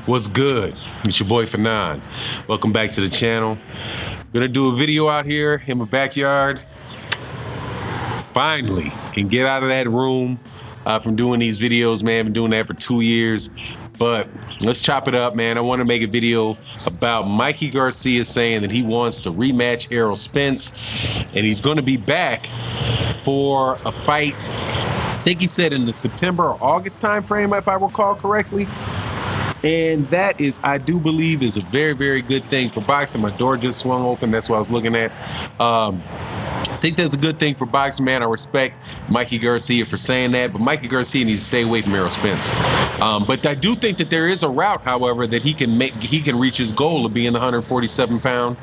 What's good? It's your boy Fannon. Welcome back to the channel. Gonna do a video out here in my backyard. Finally can get out of that room from doing these videos, man. Been doing that for 2 years. But let's chop it up, man. I want to make a video about Mikey Garcia saying that he wants to rematch Errol Spence, and he's going to be back for a fight. I think he said in the September or August time frame, if I recall correctly. And that is, I do believe, is a very, very good thing for boxing. My door just swung open. That's what I was looking at. I think that's a good thing for boxing, man. I respect Mikey Garcia for saying that, but Mikey Garcia needs to stay away from Errol Spence. But I do think that there is a route, however, that he can reach his goal of being the 147 pound,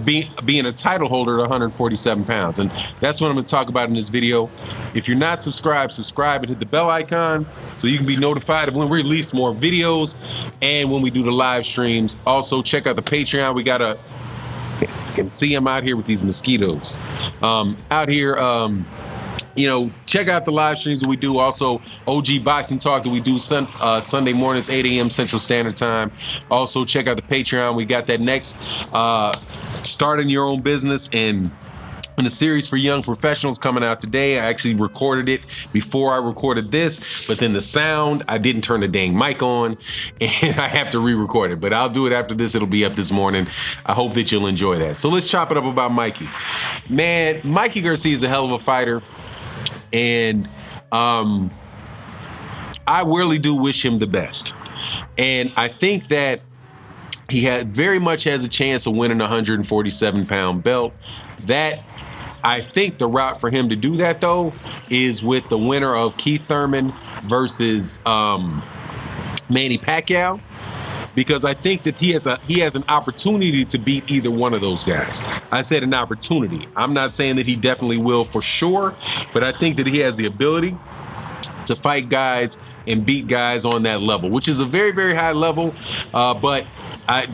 being a title holder at 147 pounds. And that's what I'm gonna talk about in this video. If you're not subscribed, subscribe and hit the bell icon so you can be notified of when we release more videos and when we do the live streams. Also, check out the Patreon. We got a I can see him out here with these mosquitoes. Out here, check out the live streams that we do. Also, OG Boxing Talk that we do Sunday mornings, 8 a.m. Central Standard Time. Also, check out the Patreon. We got that next starting your own business and a series for young professionals coming out today. I actually recorded it before I recorded this, but then the sound, I didn't turn the dang mic on, and I have to re-record it. But I'll do it after this. It'll be up this morning. I hope that you'll enjoy that. So let's chop it up about Mikey. Man, Mikey Garcia is a hell of a fighter, and I really do wish him the best. And I think that he very much has a chance of winning a 147-pound belt. I think the route for him to do that, though, is with the winner of Keith Thurman versus Manny Pacquiao, because I think that he has an opportunity to beat either one of those guys. I said an opportunity. I'm not saying that he definitely will for sure, but I think that he has the ability to fight guys and beat guys on that level, which is a very, very high level, but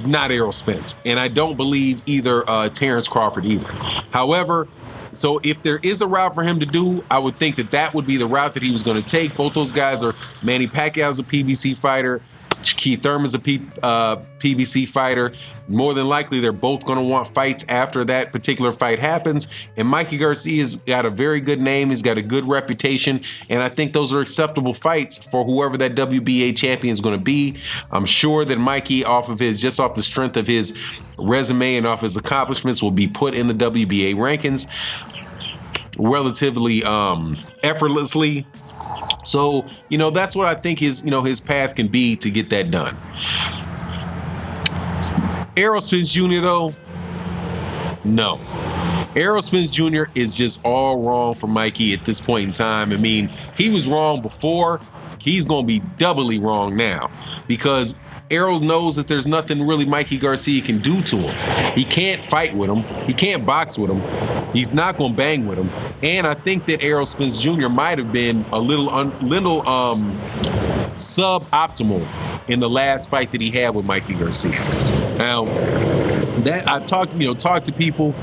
not Errol Spence. And I don't believe either Terrence Crawford either. However, so if there is a route for him to do, I would think that would be the route that he was going to take. Both those guys are, Manny Pacquiao's a PBC fighter. Keith Thurman's a PBC fighter. More than likely, they're both going to want fights after that particular fight happens. And Mikey Garcia's got a very good name. He's got a good reputation. And I think those are acceptable fights for whoever that WBA champion is going to be. I'm sure that Mikey, just off the strength of his resume and off his accomplishments, will be put in the WBA rankings relatively effortlessly. So, that's what I think his path can be to get that done. Errol Spence Jr., though, no. Errol Spence Jr. is just all wrong for Mikey at this point in time. I mean, he was wrong before. He's going to be doubly wrong now, because Errol knows that there's nothing really Mikey Garcia can do to him. He can't fight with him. He can't box with him. He's not going to bang with him. And I think that Errol Spence Jr. might have been a little suboptimal in the last fight that he had with Mikey Garcia. Now, that I've talked to people,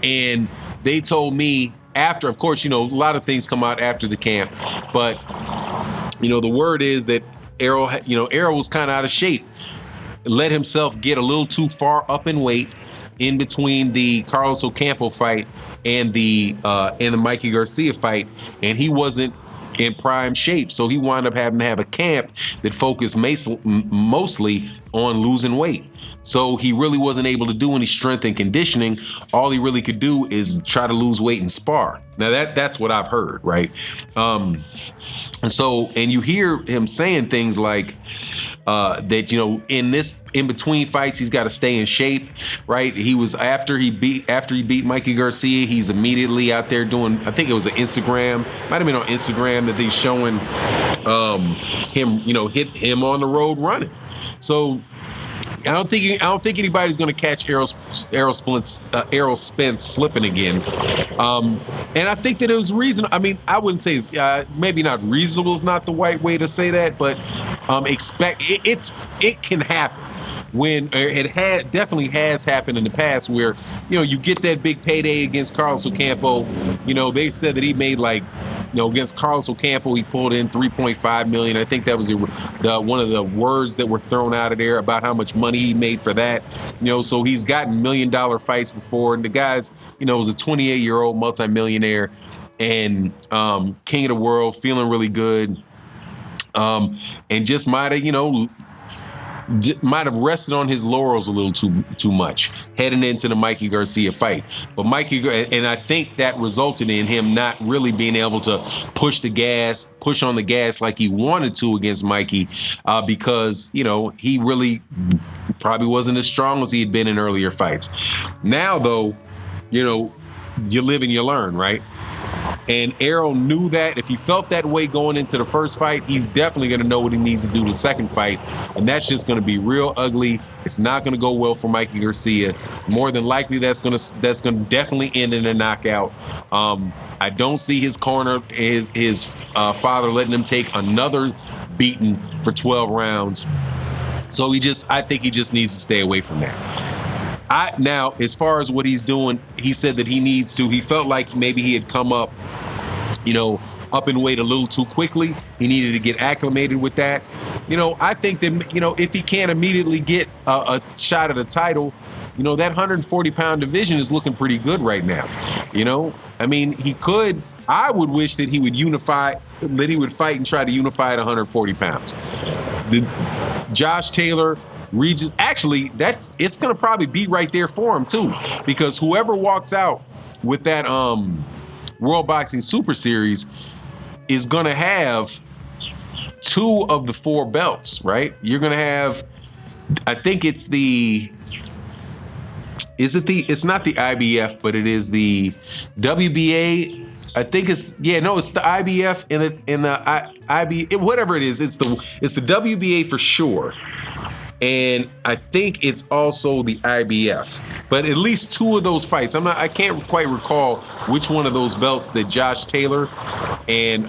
and they told me after, of course, a lot of things come out after the camp, but the word is that Errol was kind of out of shape. Let himself get a little too far up in weight in between the Carlos Ocampo fight and the Mikey Garcia fight, and he wasn't in prime shape. So he wound up having to have a camp that focused mostly on losing weight. So he really wasn't able to do any strength and conditioning. All he really could do is try to lose weight and spar. Now that's what I've heard, right? And you hear him saying things like that, in between fights, he's got to stay in shape, right? He was after he beat Mikey Garcia, he's immediately out there doing, I think it was an Instagram, might have been on Instagram, that he's showing him, hit him on the road running. So I don't think anybody's going to catch Errol Spence slipping again. And I think that it was reasonable. I mean, I wouldn't say maybe not reasonable is not the right way to say that, but it can happen. When it definitely has happened in the past, where you get that big payday against Carlos Ocampo. They said that he made like against Carlos Ocampo, he pulled in 3.5 million. I think that was the one of the words that were thrown out of there about how much money he made for that. So he's gotten $1 million fights before, and the guy's, was a 28-year-old multimillionaire and king of the world, feeling really good, and just might have rested on his laurels a little too much heading into the Mikey Garcia fight. But and I think that resulted in him not really being able to push on the gas like he wanted to against Mikey, because he really probably wasn't as strong as he had been in earlier fights. Now though, you live and you learn, right? And Errol knew that. If he felt that way going into the first fight, he's definitely going to know what he needs to do the second fight. And that's just going to be real ugly. It's not going to go well for Mikey Garcia. More than likely, that's going to definitely end in a knockout. I don't see his corner, his father letting him take another beating for 12 rounds. So I think he just needs to stay away from that. Now, as far as what he's doing, he said that he felt like maybe he had come up, up in weight a little too quickly. He needed to get acclimated with that. I think that, if he can't immediately get a shot at a title, that 140-pound division is looking pretty good right now. He could. I would wish that he would fight and try to unify at 140 pounds. Josh Taylor, Regis, actually, it's going to probably be right there for him too, because whoever walks out with that World Boxing Super Series is going to have 2 of the 4 belts, right? You're going to have, I think it's it's not the IBF, but it is the WBA. I think it's the IBF and the IB, whatever it is. It's the WBA for sure. And I think it's also the IBF, but at least 2 of those fights. I can't quite recall which one of those belts that Josh Taylor and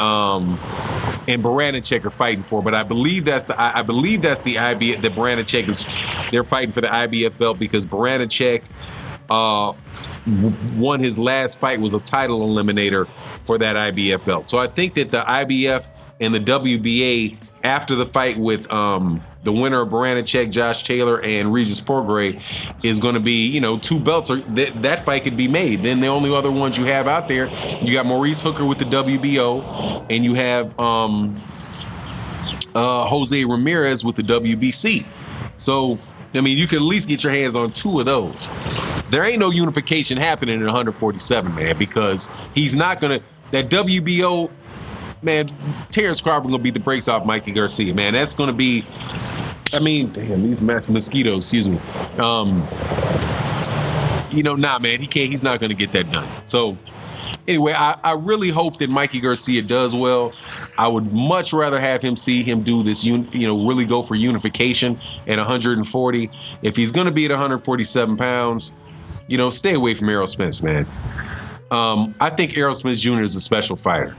Baranachek are fighting for, but I believe that's the IBF. That Baranachek they're fighting for the IBF belt because Baranachek won his last fight, was a title eliminator for that IBF belt. So I think that the IBF and the WBA, after the fight with the winner of Baranachek, Josh Taylor, and Regis Prograis, is going to be, 2 belts. That fight could be made. Then the only other ones you have out there, you got Maurice Hooker with the WBO, and you have Jose Ramirez with the WBC. So, you can at least get your hands on 2 of those. There ain't no unification happening at 147, man, because he's not going to, that WBO, man, Terrence Crawford going to beat the brakes off Mikey Garcia, man. That's going to be, damn, these mosquitoes, excuse me. Man, he's not going to get that done. So, anyway, I really hope that Mikey Garcia does well. I would much rather have see him do this, really go for unification at 140. If he's going to be at 147 pounds, stay away from Errol Spence, man. I think Errol Spence Jr. is a special fighter.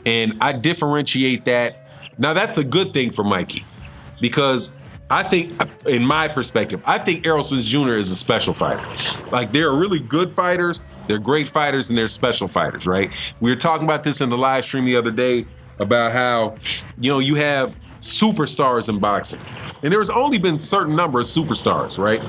And I differentiate that. Now, that's the good thing for Mikey, because I think, in my perspective, I think Errol Spence Jr. is a special fighter. Like, they're really good fighters, they're great fighters, and they're special fighters, right? We were talking about this in the live stream the other day about how, you have superstars in boxing. And there's only been a certain number of superstars, right?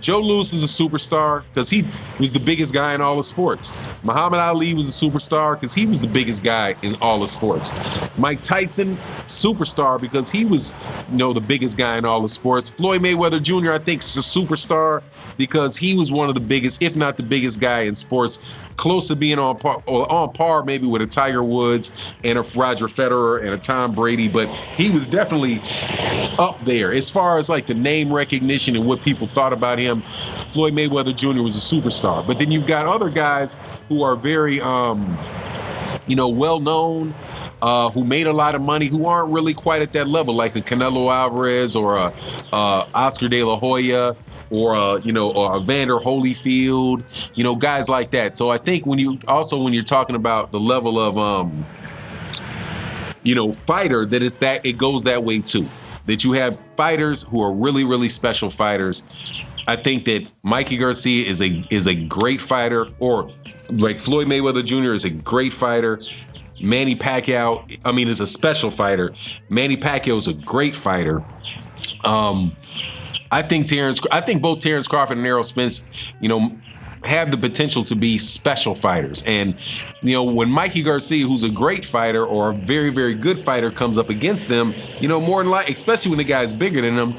Joe Louis is a superstar because he was the biggest guy in all of sports. Muhammad Ali was a superstar because he was the biggest guy in all of sports. Mike Tyson, superstar because he was, the biggest guy in all of sports. Floyd Mayweather Jr., I think, is a superstar because he was one of the biggest, if not the biggest guy in sports, close to being on par maybe with a Tiger Woods and a Roger Federer and a Tom Brady, but he was definitely up there as far as like the name recognition and what people thought about him. Floyd Mayweather Jr. was a superstar. But then you've got other guys who are very, well-known, who made a lot of money, who aren't really quite at that level, like a Canelo Alvarez or a Oscar De La Hoya or a Evander Holyfield, guys like that. So I think when you're talking about the level of, fighter, that it goes that way too. That you have fighters who are really, really special fighters. I think that Mikey Garcia is a great fighter, or like Floyd Mayweather Jr. is a great fighter. Manny Pacquiao, I mean, is a special fighter. Manny Pacquiao is a great fighter. I think both Terrence Crawford and Errol Spence, have the potential to be special fighters. And, when Mikey Garcia, who's a great fighter or a very, very good fighter, comes up against them, more than likely, especially when the guy's bigger than him,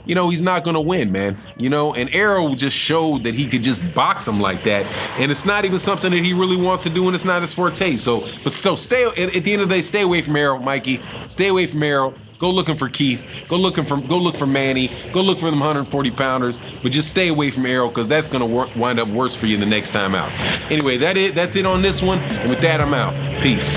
he's not going to win, man. And Errol just showed that he could just box him like that. And it's not even something that he really wants to do, and it's not his forte. So stay, at the end of the day, stay away from Errol, Mikey. Stay away from Errol. Go looking for Keith. Go look for Manny. Go look for them 140 pounders. But just stay away from Errol, because that's going to wind up worse for you the next time out. Anyway, that's it on this one. And with that, I'm out. Peace.